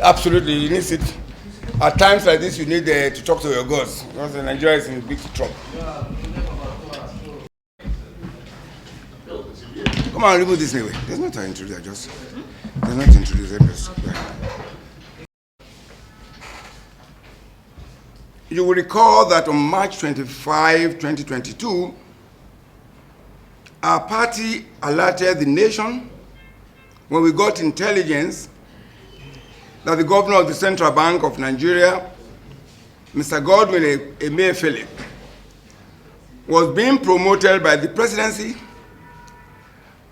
Absolutely, you need it. At times like this, you need to talk to your gods, because Nigeria is in big trouble. Come on, remove this anyway. There's not an introducer, just. There's not an introducer. You will recall that on March 25, 2022, our party alerted the nation when we got intelligence that the governor of the Central Bank of Nigeria, Mr. Godwin Emefiele, was being promoted by the presidency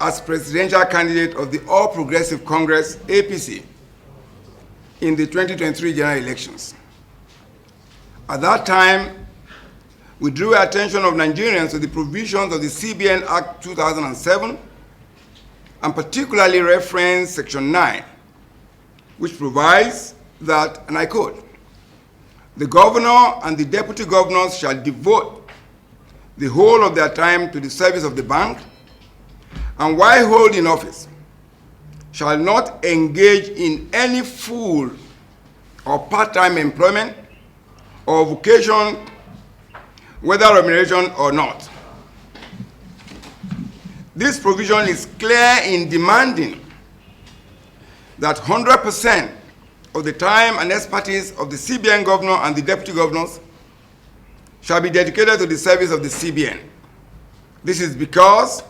as presidential candidate of the All Progressive Congress, APC, in the 2023 general elections. At that time, we drew attention of Nigerians to the provisions of the CBN Act 2007, and particularly referenced Section 9, which provides that, and I quote, "The governor and the deputy governors shall devote the whole of their time to the service of the bank, and while holding office, shall not engage in any full or part-time employment or vocation, whether remuneration or not." This provision is clear in demanding that 100% of the time and expertise of the CBN governor and the deputy governors shall be dedicated to the service of the CBN. This is because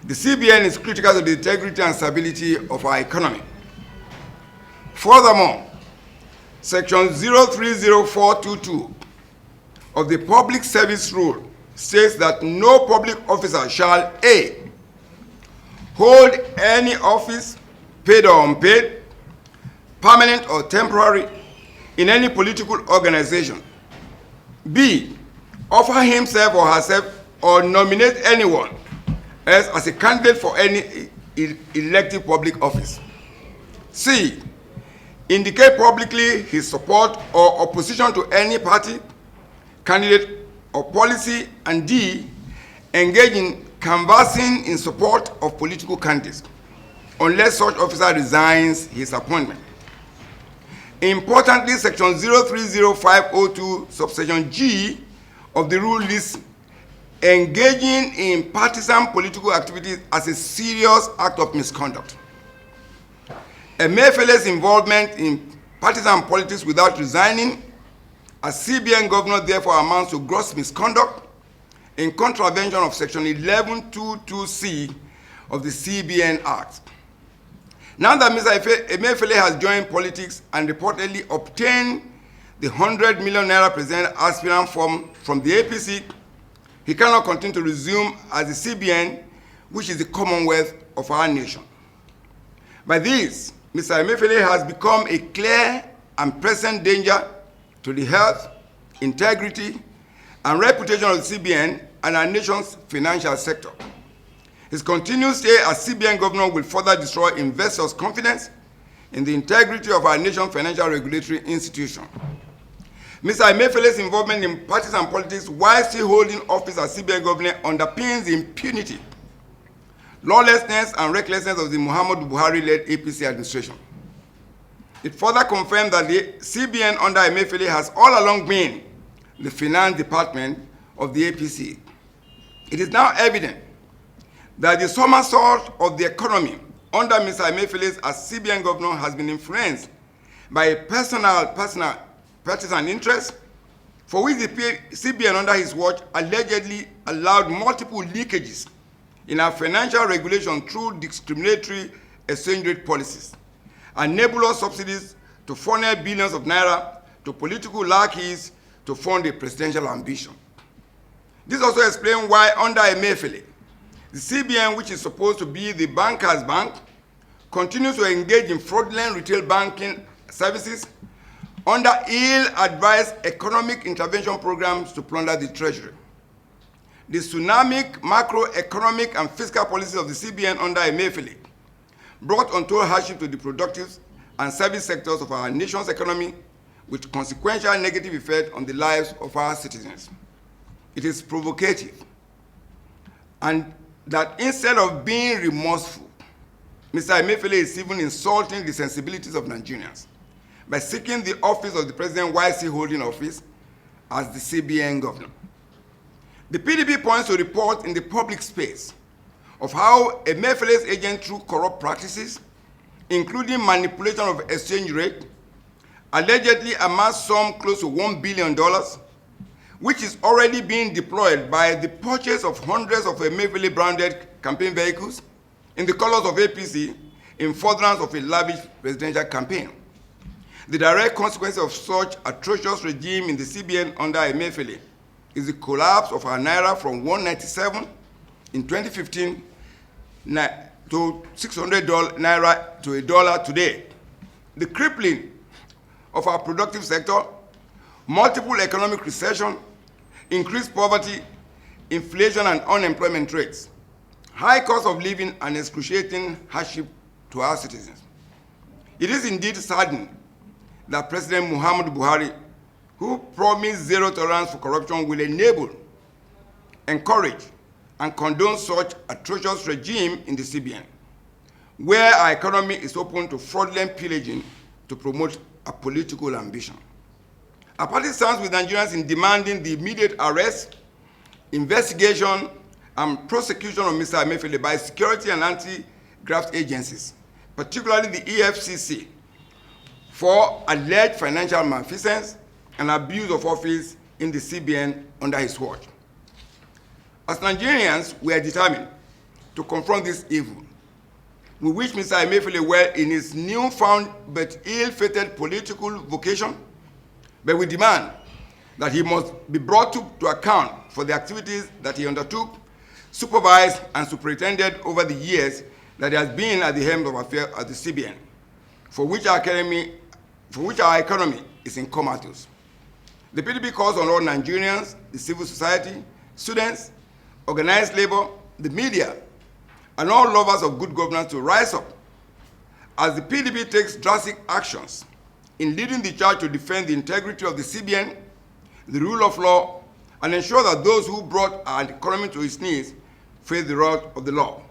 the CBN is critical to the integrity and stability of our economy. Furthermore, Section 030422 of the Public Service Rule states that no public officer shall A, hold any office, paid or unpaid, permanent or temporary, in any political organization, B, offer himself or herself or nominate anyone else as a candidate for any elective public office, C, indicate publicly his support or opposition to any party, candidate, or policy, and D, engage in canvassing in support of political candidates, unless such officer resigns his appointment. Importantly, Section 030502, subsection G of the rule lists engaging in partisan political activities as a serious act of misconduct. Emefiele's involvement in partisan politics without resigning as CBN governor therefore amounts to gross misconduct in contravention of Section 1122C of the CBN Act. Now that Mr. Emefiele has joined politics and reportedly obtained the 100 million naira president aspirant form from the APC, he cannot continue to resume as the CBN, which is the commonwealth of our nation. By this, Mr. Emefiele has become a clear and present danger to the health, integrity, and reputation of the CBN and our nation's financial sector. His continued stay as CBN governor will further destroy investors' confidence in the integrity of our nation's financial regulatory institution. Mr. Emefiele's involvement in partisan politics while still holding office as CBN governor underpins the impunity, lawlessness, and recklessness of the Muhammadu Buhari-led APC administration. It further confirmed that the CBN under Emefiele has all along been the finance department of the APC. It is now evident that the somersault of the economy under Mr. Emefiele as CBN governor has been influenced by a partisan interest, for which the CBN under his watch allegedly allowed multiple leakages in our financial regulation through discriminatory exchange rate policies and nebulous subsidies to funnel billions of naira to political lackeys to fund a presidential ambition. This also explains why under Emefiele, the CBN, which is supposed to be the banker's bank, continues to engage in fraudulent retail banking services under ill-advised economic intervention programs to plunder the treasury. The tsunami macroeconomic and fiscal policies of the CBN under Emefiele brought untold hardship to the productive and service sectors of our nation's economy, with consequential negative effect on the lives of our citizens. It is provocative, and that instead of being remorseful, Mr. Emefiele is even insulting the sensibilities of Nigerians. by seeking the office of the President while still holding office as the CBN governor. The PDP points to reports in the public space of how Emefiele's agent through corrupt practices, including manipulation of exchange rate, allegedly amassed sum close to $1 billion, which is already being deployed by the purchase of hundreds of Emefiele branded campaign vehicles in the colors of APC in furtherance of a lavish presidential campaign. The direct consequence of such atrocious regime in the CBN under Emefiele is the collapse of our naira from 197 in 2015 to 600 naira to $1 today. The crippling of our productive sector, multiple economic recession, increased poverty, inflation and unemployment rates, high cost of living and excruciating hardship to our citizens. It is indeed saddening that President Muhammadu Buhari, who promised zero tolerance for corruption, will enable, encourage, and condone such atrocious regime in the CBN, where our economy is open to fraudulent pillaging to promote a political ambition. Our party stands with Nigerians in demanding the immediate arrest, investigation, and prosecution of Mr. Emefiele by security and anti-graft agencies, particularly the EFCC, for alleged financial malfeasance and abuse of office in the CBN under his watch. As Nigerians, we are determined to confront this evil. We wish Mr. Emefiele well in his newfound but ill-fated political vocation, but we demand that he must be brought to account for the activities that he undertook, supervised, and superintended over the years that he has been at the helm of affairs at the CBN, for which our economy is in comatose. The PDP calls on all Nigerians, the civil society, students, organized labor, the media, and all lovers of good governance to rise up as the PDP takes drastic actions in leading the charge to defend the integrity of the CBN, the rule of law, and ensure that those who brought our economy to its knees face the wrath of the law.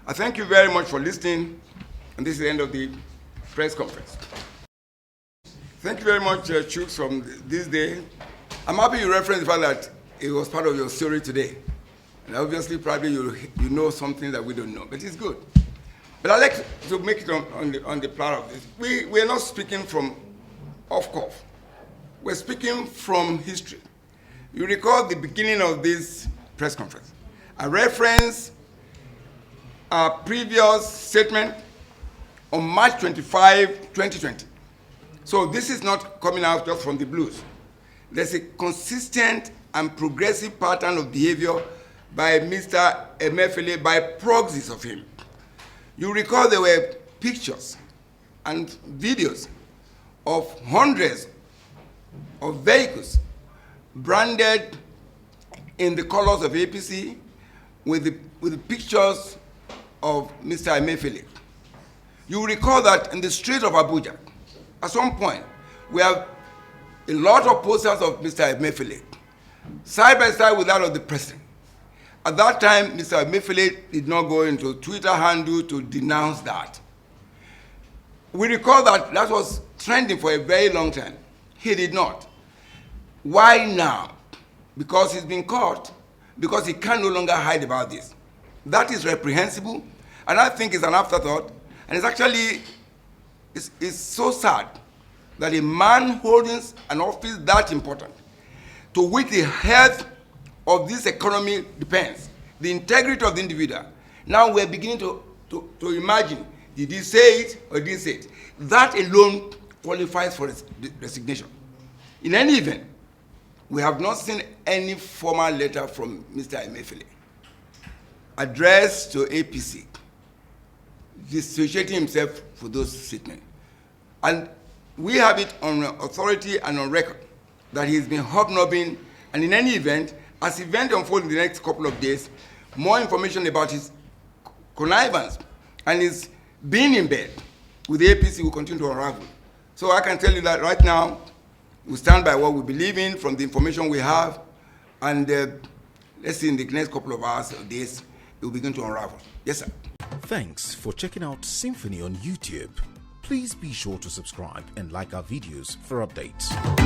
I thank you very much for listening, and this is the end of the press conference. Thank you very much, Chooks, from this day. I'm happy you referenced the fact that it was part of your story today. And obviously, probably you know something that we don't know, but it's good. But I'd like to make it on the platter of this. We're not speaking from off cuff. We're speaking from history. You recall the beginning of this press conference. I referenced our previous statement on March 25, 2020. So this is not coming out just from the blues. There's a consistent and progressive pattern of behavior by Mr. Emefiele, by proxies of him. You recall there were pictures and videos of hundreds of vehicles branded in the colors of APC with the pictures of Mr. Emefiele. You recall that in the street of Abuja, at some point, we have a lot of posters of Mr. Emefiele, side by side with that of the president. At that time, Mr. Emefiele did not go into Twitter handle to denounce that. We recall that that was trending for a very long time. He did not. Why now? Because he's been caught, because he can no longer hide about this. That is reprehensible, and I think it's an afterthought, and it's actually, it's so sad that a man holding an office that important, to which the health of this economy depends, the integrity of the individual. Now we're beginning to imagine, did he say it or didn't say it? That alone qualifies for resignation. In any event, we have not seen any formal letter from Mr. Emefiele addressed to APC, dissociating himself for those statements. And we have it on authority and on record that he's been hobnobbing, and in any event, as events unfold in the next couple of days, more information about his connivance and his being in bed with the APC will continue to unravel. So I can tell you that right now, we stand by what we believe in from the information we have, and let's see in the next couple of hours or days, it will begin to unravel. Yes, sir. Thanks for checking out SYMFONI on YouTube. Please be sure to subscribe and like our videos for updates.